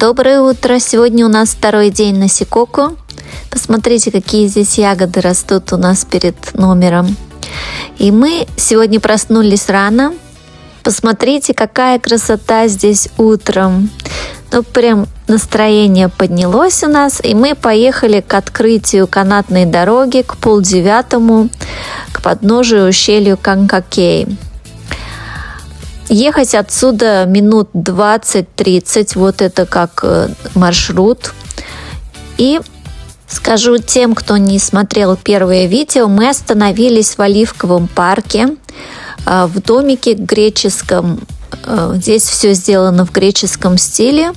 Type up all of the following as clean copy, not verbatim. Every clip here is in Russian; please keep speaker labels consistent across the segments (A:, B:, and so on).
A: Доброе утро! Сегодня у нас второй день на Сикоку. Посмотрите, какие здесь ягоды растут у нас перед номером. И мы сегодня проснулись рано. Посмотрите, какая красота здесь утром. Ну, прям настроение поднялось у нас, и мы поехали к открытию канатной дороги к 8:30 к подножию ущелью Канкакей. Ехать отсюда минут 20-30, вот это как маршрут. И скажу тем, кто не смотрел первое видео, мы остановились в Оливковом парке, в домике греческом. Здесь все сделано в греческом стиле.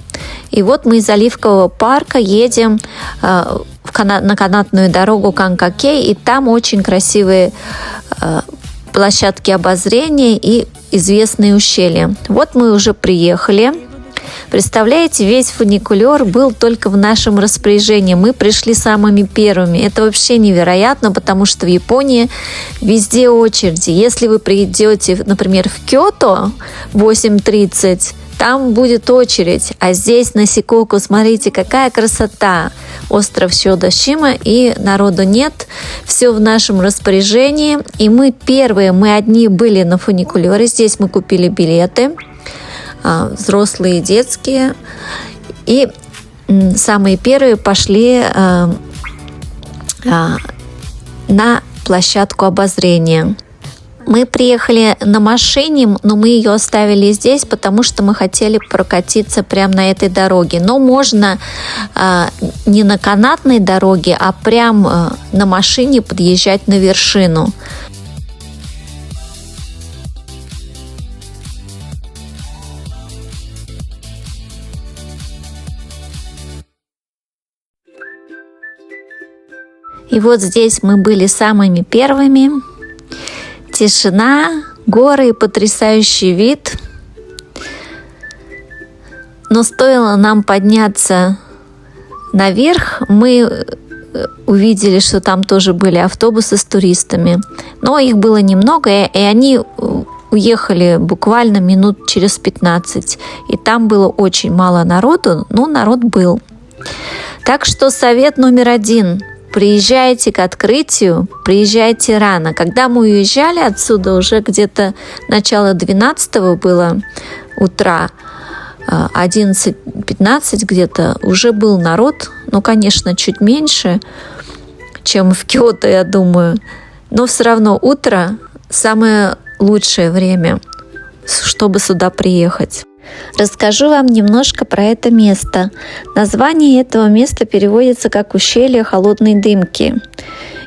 A: И вот мы из Оливкового парка едем на канатную дорогу Канкакей, и там очень красивые площадки обозрения и известные ущелья. Вот мы уже приехали. Представляете, весь фуникулер был только в нашем распоряжении. Мы пришли самыми первыми. Это вообще невероятно, потому что в Японии везде очереди. Если вы придете, например, в Кёто в 8:30, там будет очередь. А здесь на Сикоку, смотрите, какая красота. Остров Сёдошима, и народу нет. Все в нашем распоряжении. И мы первые, мы одни были на фуникулере. Здесь мы купили билеты. Взрослые и детские. И самые первые пошли на площадку обозрения. Мы приехали на машине, но мы ее оставили здесь, потому что мы хотели прокатиться прямо на этой дороге. Но можно не на канатной дороге, а прямо на машине подъезжать на вершину. И вот здесь мы были самыми первыми. Тишина, горы и потрясающий вид. Но стоило нам подняться наверх, мы увидели, что там тоже были автобусы с туристами. Но их было немного, и они уехали буквально минут через 15. И там было очень мало народу, но народ был. Так что совет номер 1. Приезжайте к открытию, приезжайте рано. Когда мы уезжали отсюда, уже где-то начало 12 было утра, 11-15 где-то, уже был народ. Ну, конечно, чуть меньше, чем в Киото, я думаю. Но все равно утро самое лучшее время, чтобы сюда приехать. Расскажу вам немножко про это место. Название этого места переводится как «Ущелье холодной дымки».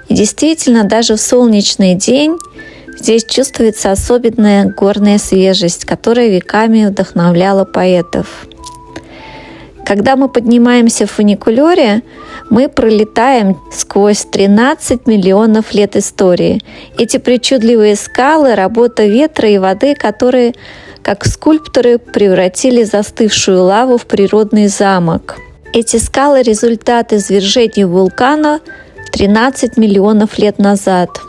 A: И действительно, даже в солнечный день здесь чувствуется особенная горная свежесть, которая веками вдохновляла поэтов. Когда мы поднимаемся в фуникулере, мы пролетаем сквозь 13 миллионов лет истории. Эти причудливые скалы – работа ветра и воды, которые, как скульпторы, превратили застывшую лаву в природный замок. Эти скалы – результат извержения вулкана 13 миллионов лет назад.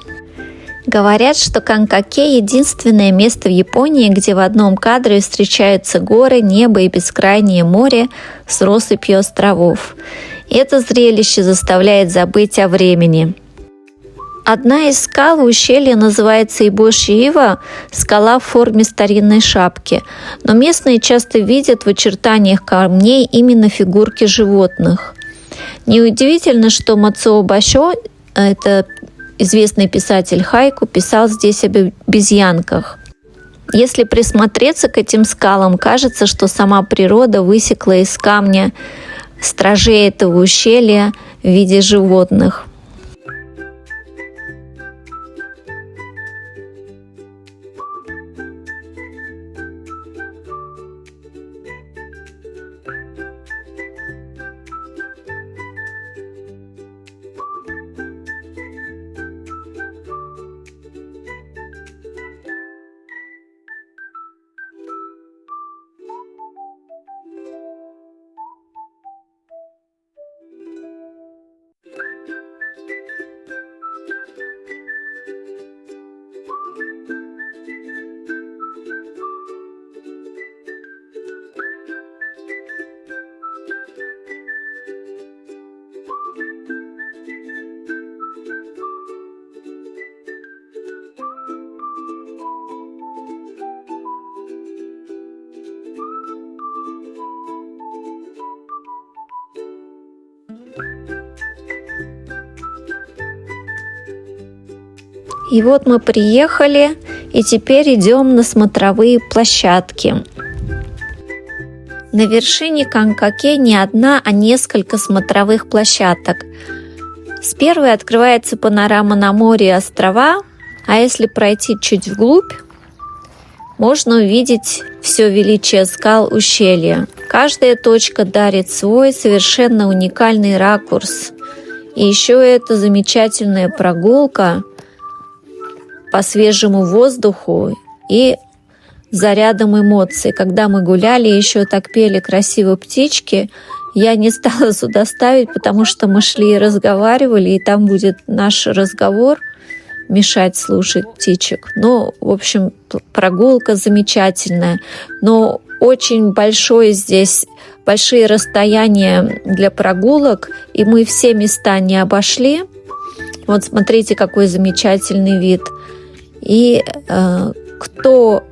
A: Говорят, что Канкакей – единственное место в Японии, где в одном кадре встречаются горы, небо и бескрайнее море с россыпью островов. И это зрелище заставляет забыть о времени. Одна из скал в ущелье называется Ибоши-Ива, скала в форме старинной шапки, но местные часто видят в очертаниях камней именно фигурки животных. Неудивительно, что Мацуо Башо, это известный писатель хайку, писал здесь об обезьянках. Если присмотреться к этим скалам, кажется, что сама природа высекла из камня стражей этого ущелья в виде животных. И вот мы приехали, и теперь идем на смотровые площадки. На вершине Канкакей не одна, а несколько смотровых площадок. С первой открывается панорама на море и острова, а если пройти чуть вглубь, можно увидеть все величие скал ущелья. Каждая точка дарит свой совершенно уникальный ракурс. И еще это замечательная прогулка по свежему воздуху и зарядом эмоций. Когда мы гуляли, еще так пели красиво птички, я не стала сюда ставить, потому что мы шли и разговаривали, и там будет наш разговор мешать слушать птичек. Ну, в общем, прогулка замечательная, но очень большое здесь, большие расстояния для прогулок, и мы все места не обошли. Вот смотрите, какой замечательный вид. И кто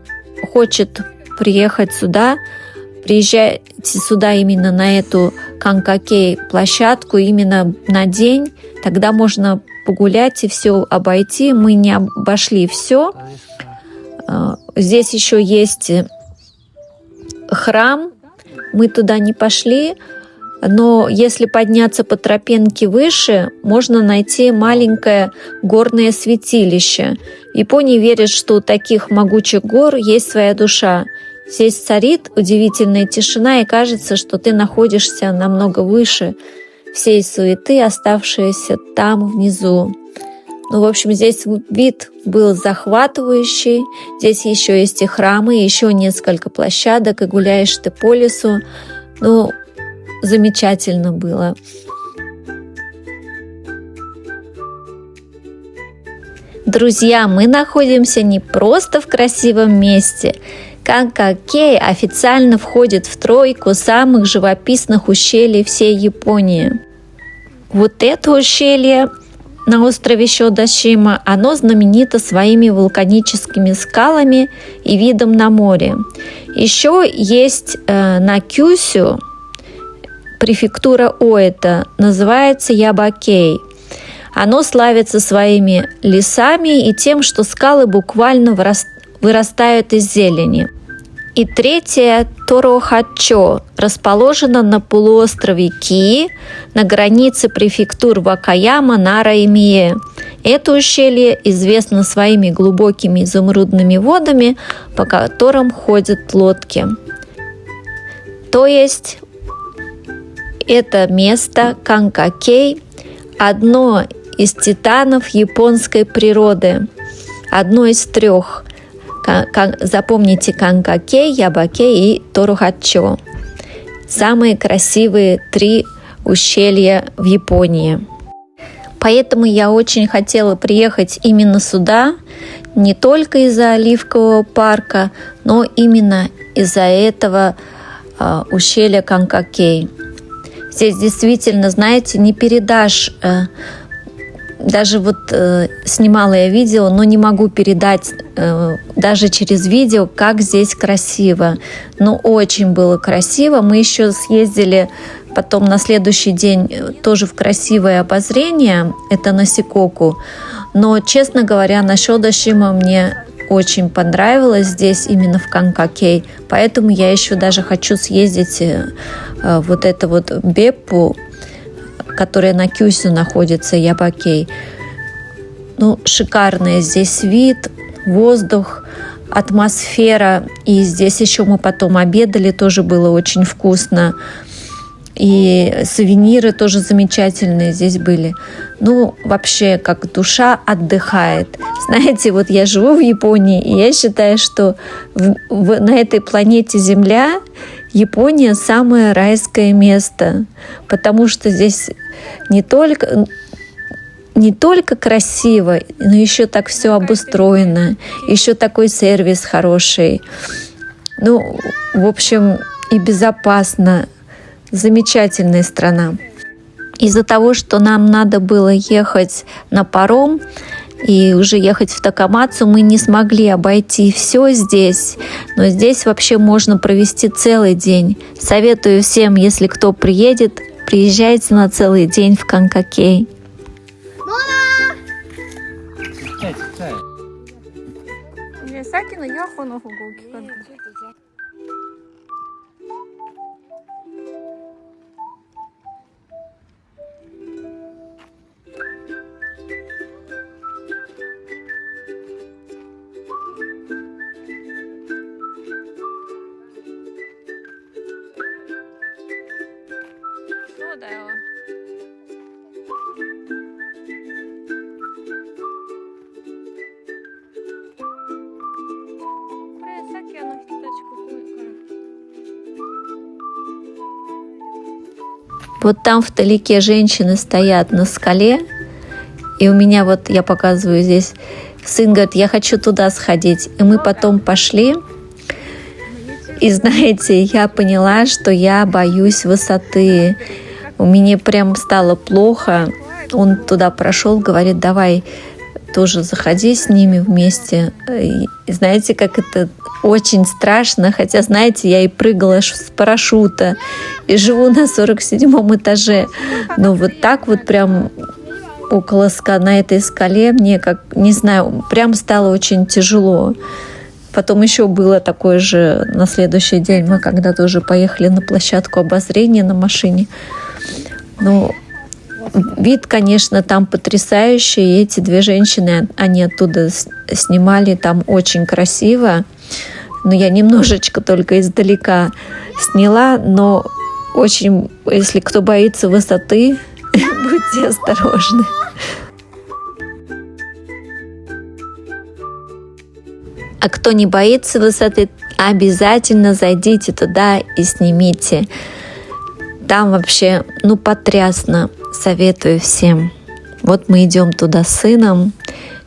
A: хочет приехать сюда, приезжайте сюда именно на эту Канкакей площадку, именно на день, тогда можно погулять и все обойти. Мы не обошли все. Здесь еще есть храм, мы туда не пошли, но если подняться по тропинке выше, можно найти маленькое горное святилище. В Японии верят, что у таких могучих гор есть своя душа. Здесь царит удивительная тишина, и кажется, что ты находишься намного выше всей суеты, оставшейся там внизу. Ну, в общем, здесь вид был захватывающий. Здесь еще есть и храмы, и еще несколько площадок, и гуляешь ты по лесу. Ну, замечательно было. Друзья, мы находимся не просто в красивом месте. Канкакей официально входит в тройку самых живописных ущелий всей Японии. Вот это ущелье на острове Сёдашима, оно знаменито своими вулканическими скалами и видом на море. Еще есть на Кюсю, префектура Оэта, называется Ябакей. Оно славится своими лесами и тем, что скалы буквально вырастают из зелени. И третье, Торохачо, расположено на полуострове Кии, на границе префектур Вакаяма, Нара и Мие. Это ущелье известно своими глубокими изумрудными водами, по которым ходят лодки. То есть это место Канкакей – одно из титанов японской природы, одно из трех. Запомните Канкакей, Ябакей и Торохачо. Самые красивые 3 ущелья в Японии. Поэтому я очень хотела приехать именно сюда, не только из-за Оливкового парка, но именно из-за этого ущелья Канкакей. Здесь действительно, знаете, не передашь. Даже вот снимала я видео, но не могу передать даже через видео, как здесь красиво. Но очень было красиво. Мы еще съездили потом на следующий день тоже в красивое обозрение, это на Сикоку. Но, честно говоря, на Сёдашима мне очень понравилось здесь, именно в Канкакей. Поэтому я еще даже хочу съездить вот это вот Беппу, которая на Кюсю находится, Ябакей. Ну, шикарный здесь вид, воздух, атмосфера. И здесь еще мы потом обедали, тоже было очень вкусно. И сувениры тоже замечательные здесь были. Ну, вообще, как душа отдыхает. Знаете, вот я живу в Японии, и я считаю, что на этой планете Земля Япония самое райское место, потому что здесь не только красиво, но еще так все обустроено, еще такой сервис хороший. Ну, в общем, и безопасно. Замечательная страна. Из-за того, что нам надо было ехать на паром и уже ехать в Такамацу, мы не смогли обойти все здесь. Но здесь вообще можно провести целый день. Советую всем, если кто приедет, приезжайте на целый день в Канкакей. Серьезно? Я хоноху голки кадры. Что да его? Вот там вдалеке женщины стоят на скале, и у меня вот, я показываю здесь, сын говорит, я хочу туда сходить. И мы потом пошли, и знаете, я поняла, что я боюсь высоты. У меня прям стало плохо. Он туда прошел, говорит, давай тоже заходи с ними вместе. И знаете, как это очень страшно, хотя, знаете, я и прыгала с парашюта, и живу на 47-м этаже. Но вот так вот прям около на этой скале мне, как, не знаю, прям стало очень тяжело. Потом еще было такое же на следующий день, мы когда тоже поехали на площадку обозрения на машине. Ну, вид, конечно, там потрясающий. И эти две женщины, они оттуда снимали, там очень красиво. Но я немножечко только издалека сняла, но очень, если кто боится высоты, будьте осторожны. А кто не боится высоты, обязательно зайдите туда и снимите. Там вообще, ну, потрясно. Советую всем. Вот мы идем туда с сыном.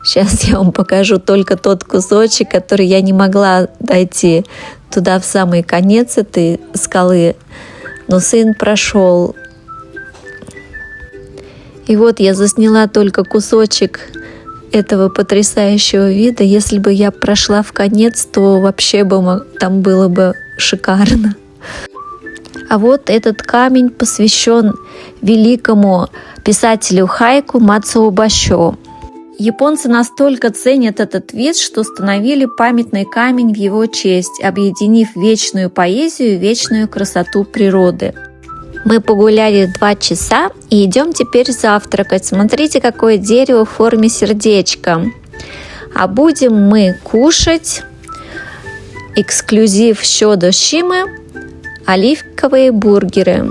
A: Сейчас я вам покажу только тот кусочек, который я не могла дойти туда в самый конец этой скалы. Но сын прошел. И вот я засняла только кусочек этого потрясающего вида. Если бы я прошла в конец, то вообще бы там было бы шикарно. А вот этот камень посвящен великому писателю хайку Мацуо Башё. Японцы настолько ценят этот вид, что установили памятный камень в его честь, объединив вечную поэзию и вечную красоту природы. Мы погуляли 2 часа и идем теперь завтракать. Смотрите, какое дерево в форме сердечка. А будем мы кушать эксклюзив Щодо-Шимы оливковые бургеры.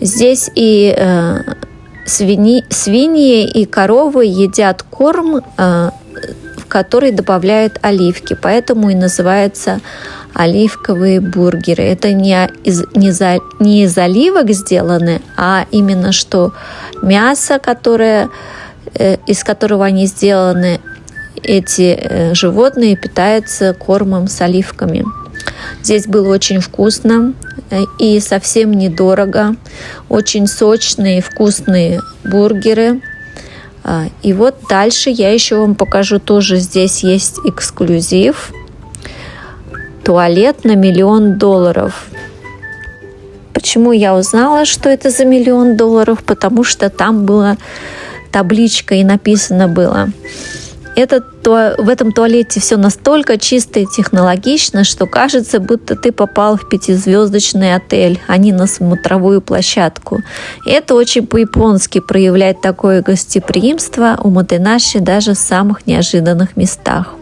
A: Здесь и свиньи и коровы едят корм, в который добавляют оливки, поэтому и называется оливковые бургеры. Это не из оливок сделаны, а именно что мясо, из которого они сделаны, эти животные питаются кормом с оливками. Здесь было очень вкусно и совсем недорого. Очень сочные, вкусные бургеры. И вот дальше я еще вам покажу, тоже здесь есть эксклюзив. Туалет на $1 миллион. Почему я узнала, что это за $1 миллион? Потому что там была табличка и написано было: в этом туалете все настолько чисто и технологично, что кажется, будто ты попал в 5-звездочный отель, а не на смотровую площадку. И это очень по-японски проявлять такое гостеприимство у мотэнаши даже в самых неожиданных местах.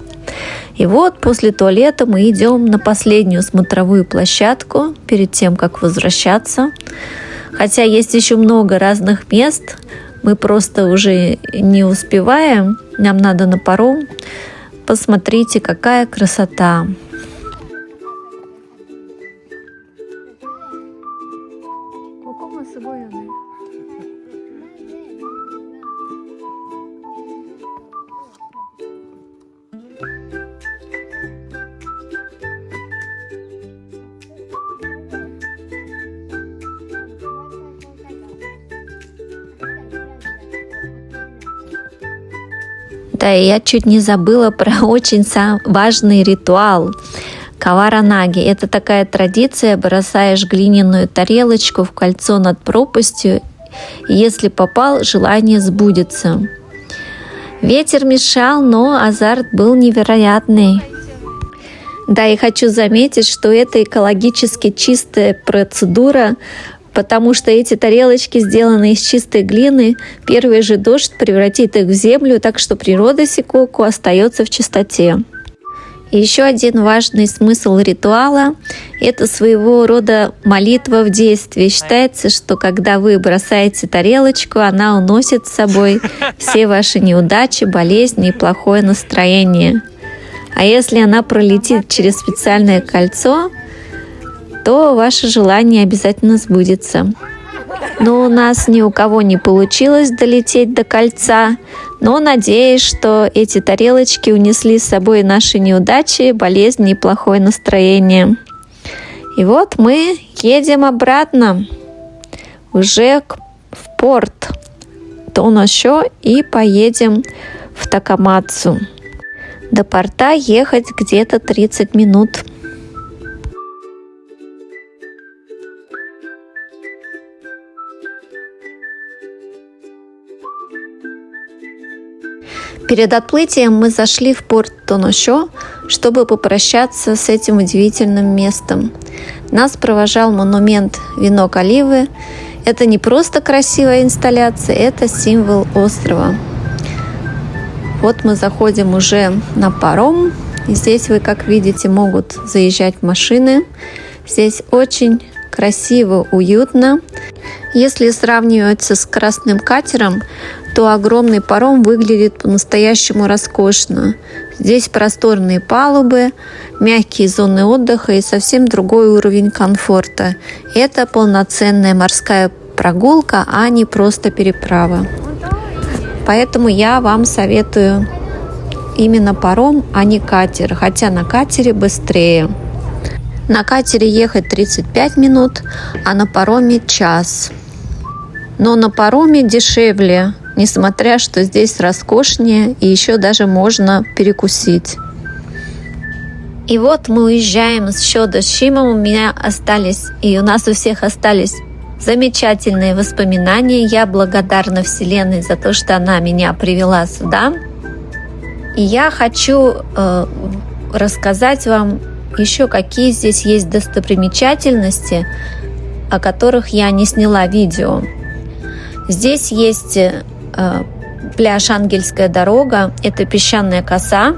A: И вот после туалета мы идем на последнюю смотровую площадку перед тем, как возвращаться. Хотя есть еще много разных мест, мы просто уже не успеваем, нам надо на паром. Посмотрите, какая красота! Да, и я чуть не забыла про очень важный ритуал каваранаги. Это такая традиция: бросаешь глиняную тарелочку в кольцо над пропастью, и если попал, желание сбудется. Ветер мешал, но азарт был невероятный. Да, и хочу заметить, что это экологически чистая процедура, потому что эти тарелочки сделаны из чистой глины. Первый же дождь превратит их в землю, так что природа Сикоку остается в чистоте. И еще один важный смысл ритуала – это своего рода молитва в действии. Считается, что когда вы бросаете тарелочку, она уносит с собой все ваши неудачи, болезни и плохое настроение. А если она пролетит через специальное кольцо, то ваше желание обязательно сбудется. Но у нас ни у кого не получилось долететь до кольца, но надеюсь, что эти тарелочки унесли с собой наши неудачи, болезни и плохое настроение. И вот мы едем обратно уже в порт Тоношо и поедем в Такамацу. До порта ехать где-то 30 минут. Перед отплытием мы зашли в порт Тоношо, чтобы попрощаться с этим удивительным местом. Нас провожал монумент «Венок Оливы». Это не просто красивая инсталляция, это символ острова. Вот мы заходим уже на паром. И здесь вы, как видите, могут заезжать машины. Здесь очень красиво, уютно. Если сравнивать с красным катером, то огромный паром выглядит по-настоящему роскошно. Здесь просторные палубы, мягкие зоны отдыха и совсем другой уровень комфорта. Это полноценная морская прогулка, а не просто переправа. Поэтому я вам советую именно паром, а не катер, хотя на катере быстрее. На катере ехать 35 минут, а на пароме час. Но на пароме дешевле, несмотря что здесь роскошнее и еще даже можно перекусить. И вот мы уезжаем с Сёдо-Шима, у меня остались, и у нас у всех остались замечательные воспоминания. Я благодарна Вселенной за то, что она меня привела сюда. И я хочу рассказать вам еще, какие здесь есть достопримечательности, о которых я не сняла видео. Здесь есть пляж Ангельская дорога. Это песчаная коса,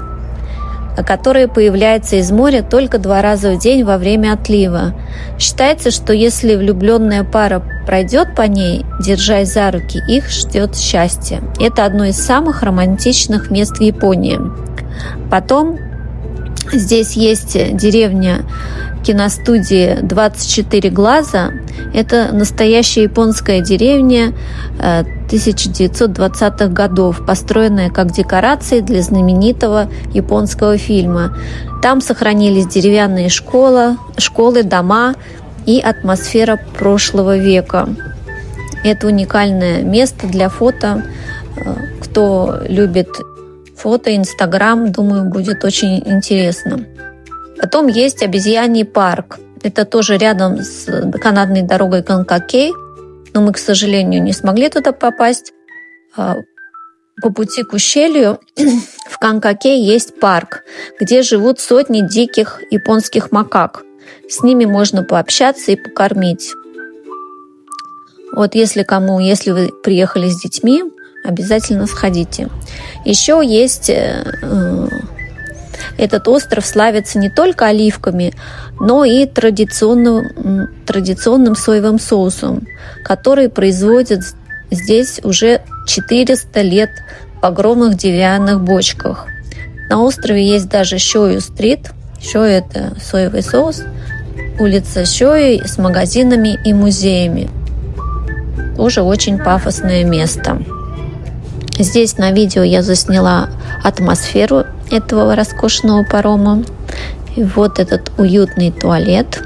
A: которая появляется из моря только 2 раза в день во время отлива. Считается, что если влюбленная пара пройдет по ней, держась за руки, их ждет счастье. Это одно из самых романтичных мест в Японии. Потом здесь есть деревня киностудии 24 глаза. Это настоящая японская деревня 1920-х годов, построенная как декорации для знаменитого японского фильма. Там сохранились деревянные школы, дома и атмосфера прошлого века. Это уникальное место для фото. Кто любит фото, Инстаграм, думаю, будет очень интересно. Потом есть обезьяний парк. Это тоже рядом с канатной дорогой Канкакей, но мы, к сожалению, не смогли туда попасть. По пути к ущелью в Канкакей есть парк, где живут сотни диких японских макак. С ними можно пообщаться и покормить. Вот если вы приехали с детьми, обязательно сходите. Еще есть... Этот остров славится не только оливками, но и традиционным соевым соусом, который производят здесь уже 400 лет в огромных деревянных бочках. На острове есть даже Шою-стрит. Шою – это соевый соус. Улица Шою с магазинами и музеями. Тоже очень пафосное место. Здесь на видео я засняла атмосферу этого роскошного парома. И вот этот уютный туалет.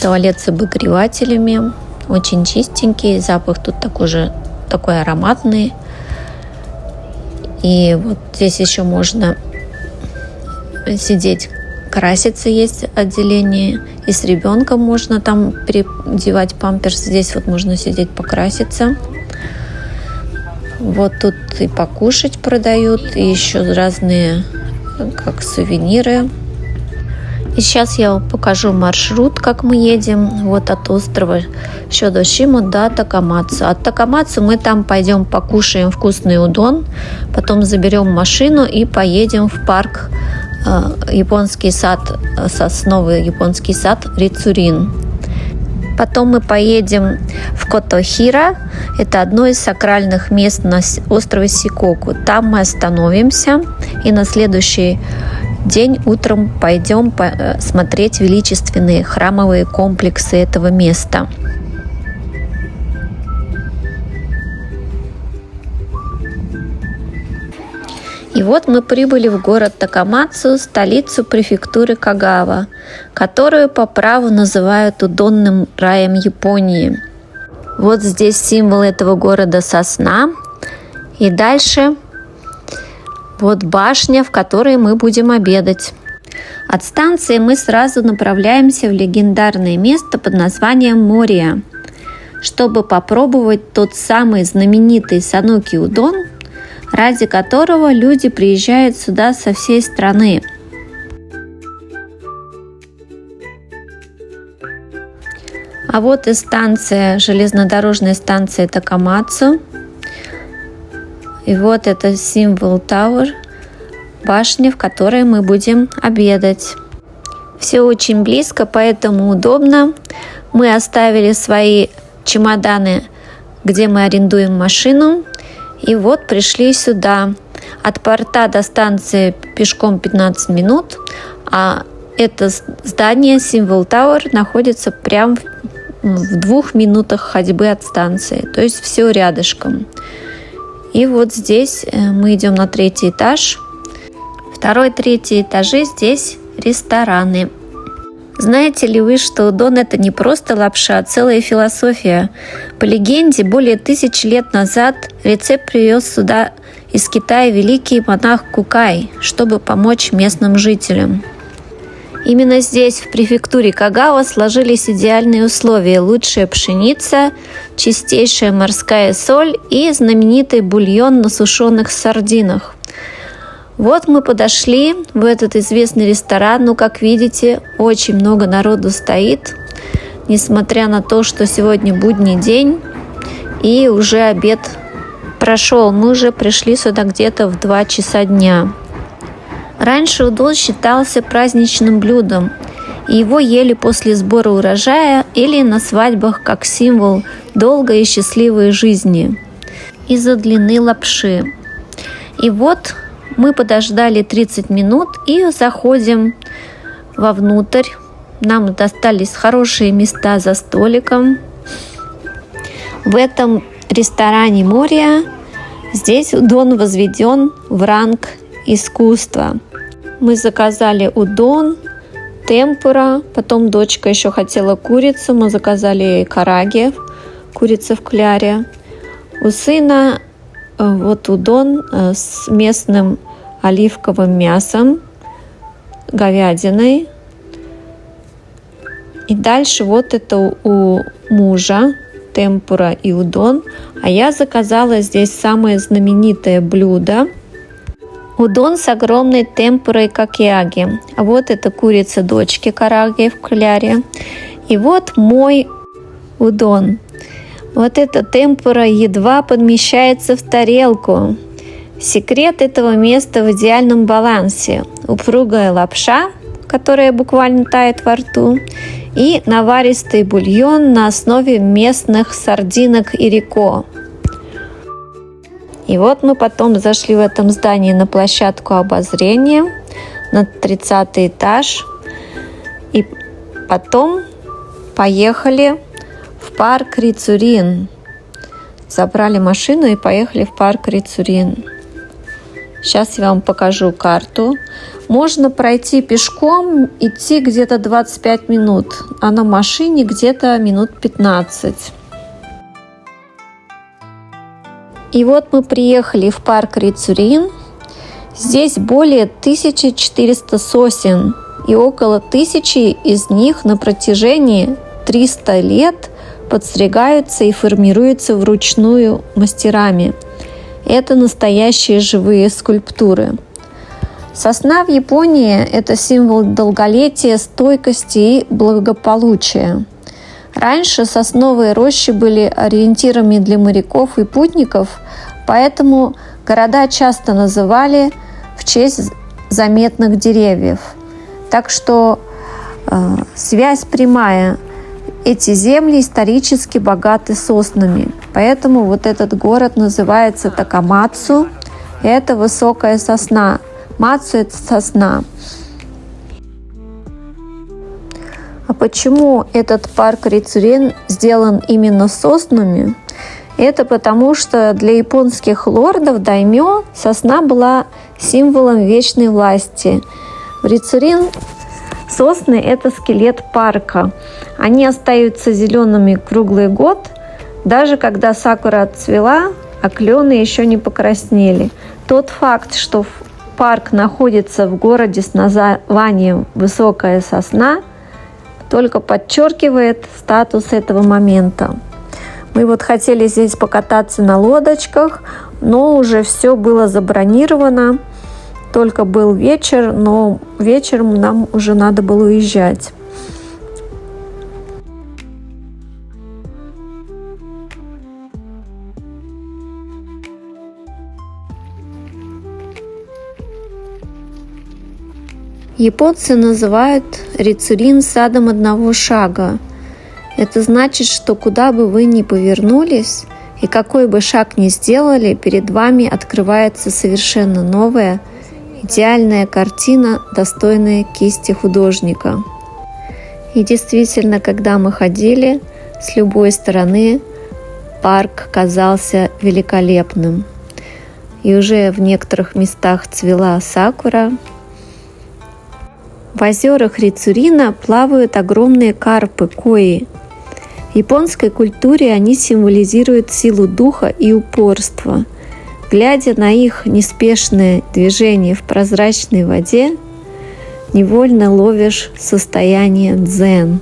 A: Туалет с обогревателями. Очень чистенький. Запах тут такой ароматный. И вот здесь еще можно сидеть, краситься, есть отделение. И с ребенком можно там переодевать памперс. Здесь вот можно сидеть, покраситься. Вот тут и покушать продают, и еще разные как сувениры. И сейчас я вам покажу маршрут, как мы едем. Вот от острова Сёдошима до Такамацу. От Такамацу мы там пойдем покушаем вкусный удон, потом заберем машину и поедем в парк японский сад, сосновый японский сад Рицурин. Потом мы поедем в Котохира. Это одно из сакральных мест на острове Сикоку. Там мы остановимся и на следующий день утром пойдем смотреть величественные храмовые комплексы этого места. И вот мы прибыли в город Такамацу, столицу префектуры Кагава, которую по праву называют удонным раем Японии. Вот здесь символ этого города сосна. И дальше вот башня, в которой мы будем обедать. От станции мы сразу направляемся в легендарное место под названием Мория, чтобы попробовать тот самый знаменитый сануки удон, ради которого люди приезжают сюда со всей страны. А вот и станция, железнодорожная станция Такамацу. И вот это символ Тауэр, башня, в которой мы будем обедать. Все очень близко, поэтому удобно. Мы оставили свои чемоданы, где мы арендуем машину. И вот пришли сюда. От порта до станции пешком 15 минут, а это здание, символ Тауэр, находится прямо в 2 минутах ходьбы от станции. То есть все рядышком. И вот здесь мы идем на 3-й этаж. 2-й, 3-й этажи здесь рестораны. Знаете ли вы, что удон – это не просто лапша, а целая философия? По легенде, более 1000 лет назад рецепт привез сюда из Китая великий монах Кукай, чтобы помочь местным жителям. Именно здесь, в префектуре Кагава, сложились идеальные условия: лучшая пшеница, чистейшая морская соль и знаменитый бульон на сушеных сардинах. Вот мы подошли в этот известный ресторан. Ну, как видите, очень много народу стоит, несмотря на то, что сегодня будний день и уже обед прошел. Мы уже пришли сюда где-то в 2 часа дня. Раньше удон считался праздничным блюдом, и его ели после сбора урожая или на свадьбах как символ долгой и счастливой жизни из-за длины лапши. И вот мы подождали 30 минут и заходим вовнутрь. Нам достались хорошие места за столиком. В этом ресторане Мория здесь удон возведен в ранг искусства. Мы заказали удон, темпура, потом дочка еще хотела курицу, мы заказали караги, курица в кляре. У сына вот удон с местным оливковым мясом, говядиной. И дальше вот это у мужа темпура и удон. А я заказала здесь самое знаменитое блюдо. Удон с огромной темпурой какиаги. А вот это курица дочки караги в кляре. И вот мой удон. Вот эта темпура едва подмещается в тарелку. Секрет этого места в идеальном балансе. Упругая лапша, которая буквально тает во рту, и наваристый бульон на основе местных сардинок и рико. И вот мы потом зашли в этом здании на площадку обозрения, на 30-й этаж. И потом поехали в парк Рицурин. Забрали машину и поехали в парк Рицурин. Сейчас я вам покажу карту. Можно пройти пешком, идти где-то 25 минут, а на машине где-то минут 15. И вот мы приехали в парк Рицурин. Здесь более 1400 сосен, и около 1000 из них на протяжении 300 лет подстригаются и формируются вручную мастерами. это настоящие живые скульптуры. Сосна в Японии – это символ долголетия, стойкости и благополучия. Раньше сосновые рощи были ориентирами для моряков и путников, поэтому города часто называли в честь заметных деревьев. Так что связь прямая. Эти земли исторически богаты соснами. Поэтому вот этот город называется Такамацу. Это высокая сосна. Мацу – это сосна. А почему этот парк Рицурен сделан именно соснами? Это потому, что для японских лордов даймё сосна была символом вечной власти. В Рицурен сосны – это скелет парка. Они остаются зелеными круглый год, даже когда сакура отцвела, а клены еще не покраснели. Тот факт, что парк находится в городе с названием «Высокая сосна», только подчеркивает статус этого момента. Мы вот хотели здесь покататься на лодочках, но уже все было забронировано. Только был вечер, но вечером нам уже надо было уезжать. Японцы называют Рицурен садом одного шага. Это значит, что куда бы вы ни повернулись и какой бы шаг ни сделали, перед вами открывается совершенно новая, идеальная картина, достойная кисти художника. И действительно, когда мы ходили, с любой стороны парк казался великолепным. И уже в некоторых местах цвела сакура. В озерах Рицурена плавают огромные карпы кои. В японской культуре они символизируют силу духа и упорство. Глядя на их неспешное движение в прозрачной воде, невольно ловишь состояние дзен.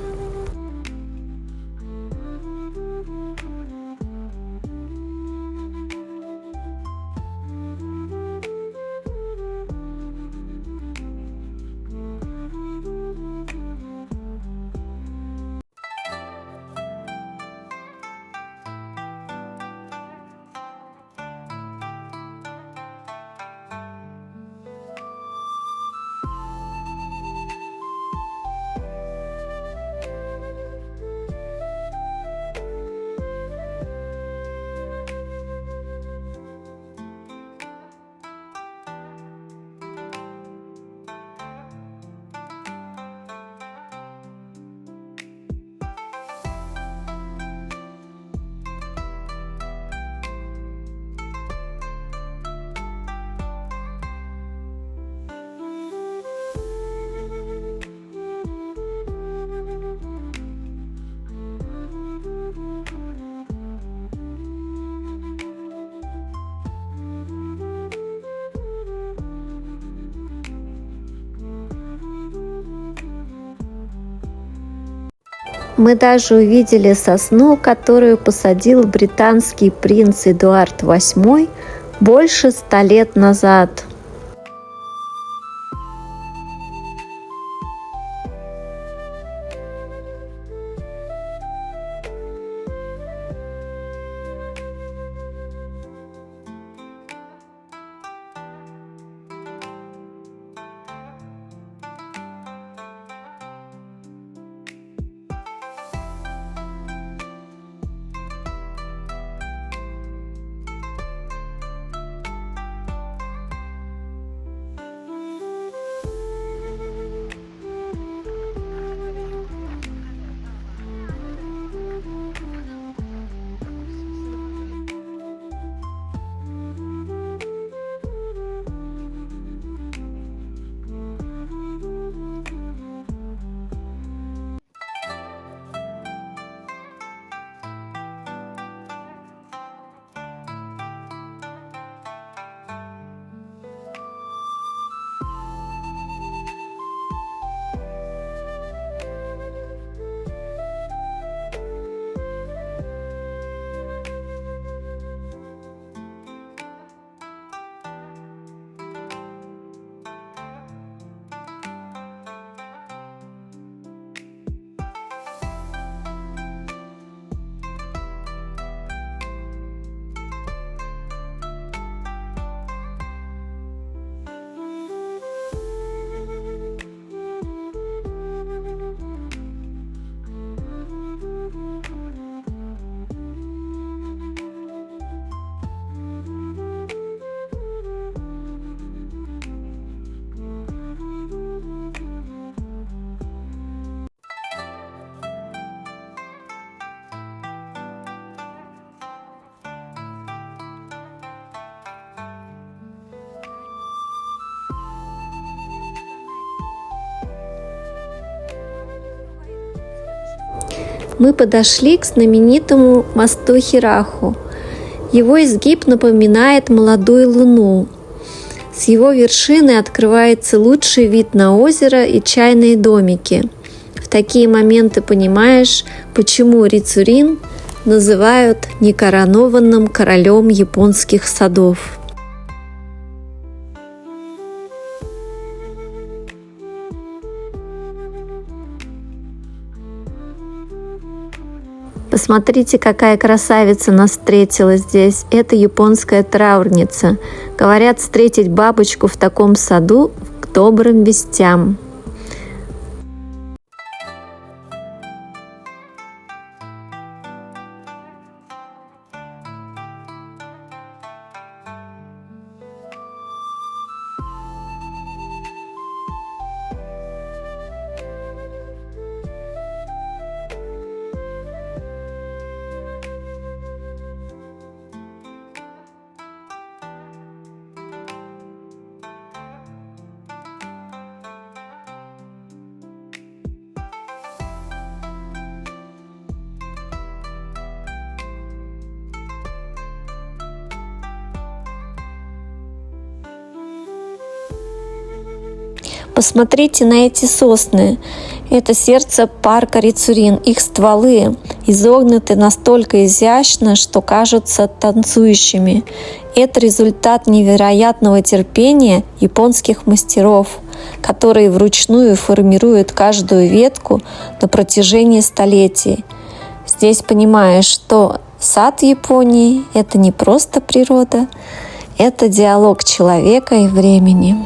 A: Мы даже увидели сосну, которую посадил британский принц Эдуард VIII больше 100 лет назад. мы подошли к знаменитому мосту Хираху. Его изгиб напоминает молодую луну. С его вершины открывается лучший вид на озеро и чайные домики. В такие моменты понимаешь, почему Рицурин называют некоронованным королем японских садов. Посмотрите, какая красавица нас встретила здесь. Это японская траурница. Говорят, встретить бабочку в таком саду к добрым вестям. Посмотрите на эти сосны. Это сердце парка Рицурин. Их стволы изогнуты настолько изящно, что кажутся танцующими. Это результат невероятного терпения японских мастеров, которые вручную формируют каждую ветку на протяжении столетий. Здесь понимаешь, что сад Японии – это не просто природа, это диалог человека и времени.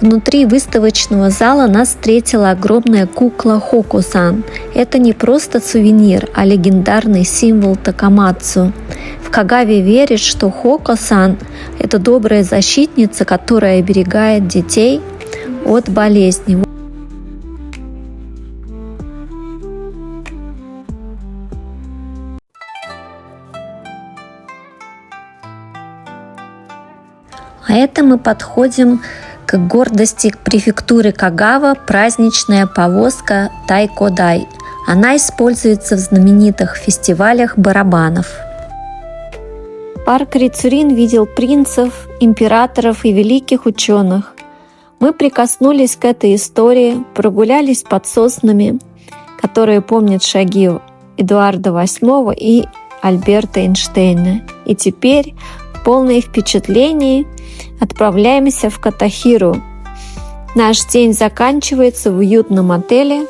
A: Внутри выставочного зала нас встретила огромная кукла Хоко-сан. Это не просто сувенир, а легендарный символ Такамацу. В Кагаве верят, что Хоко-сан – это добрая защитница, которая оберегает детей от болезней. А это мы подходим к гордости префектуры Кагава праздничная повозка Тайкодай. Она используется в знаменитых фестивалях барабанов. Парк Рицурин видел принцев, императоров и великих ученых. Мы прикоснулись к этой истории, прогулялись под соснами, которые помнят шаги Эдуарда VIII и Альберта Эйнштейна. И теперь, полные впечатлений, отправляемся в Катахиру. Наш день заканчивается в уютном отеле,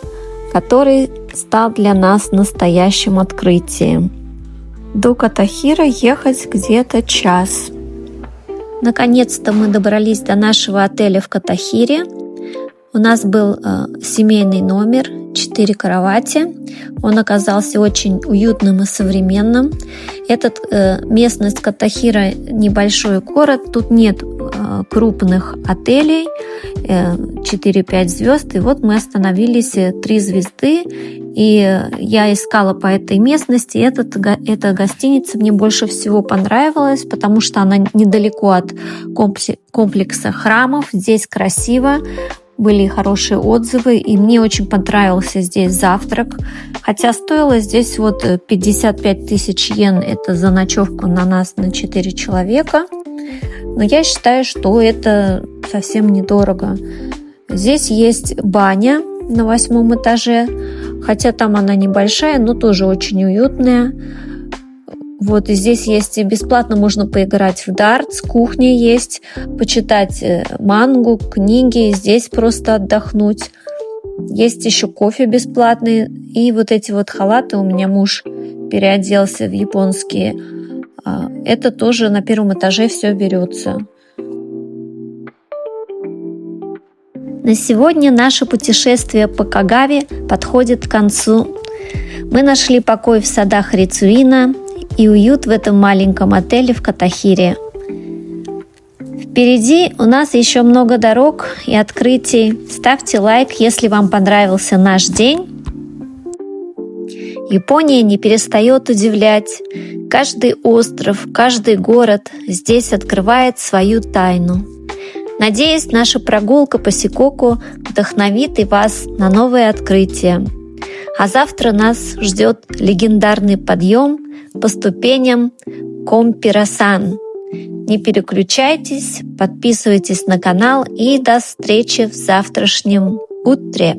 A: который стал для нас настоящим открытием. До Катахира ехать где-то час. Наконец-то мы добрались до нашего отеля в Катахире. У нас был семейный номер, 4 кровати. Он оказался очень уютным и современным. Местность Катахира – небольшой город. Тут нет крупных отелей, 4-5 звезд. И вот мы остановились 3 звезды, и я искала по этой местности. Эта гостиница мне больше всего понравилась, потому что она недалеко от комплекса храмов. Здесь красиво, были хорошие отзывы, и мне очень понравился здесь завтрак. Хотя стоило здесь вот 55 тысяч йен, это за ночевку на нас на 4 человека. Но я считаю, что это совсем недорого. Здесь есть баня на 8 этаже, хотя там она небольшая, но тоже очень уютная. Вот, и здесь есть бесплатно, можно поиграть в дартс, кухня есть, почитать мангу, книги, здесь просто отдохнуть. Есть еще кофе бесплатный, и вот эти вот халаты, у меня муж переоделся в японские, это тоже на 1 этаже все берется. На сегодня наше путешествие по Кагаве подходит к концу. Мы нашли покой в садах Рицуина и уют в этом маленьком отеле в Катахире. Впереди у нас еще много дорог и открытий. Ставьте лайк, если вам понравился наш день. Япония не перестает удивлять. Каждый остров, каждый город здесь открывает свою тайну. Надеюсь, наша прогулка по Сикоку вдохновит и вас на новые открытия. А завтра нас ждет легендарный подъем по ступеням Компирасан. Не переключайтесь, подписывайтесь на канал и до встречи в завтрашнем утре.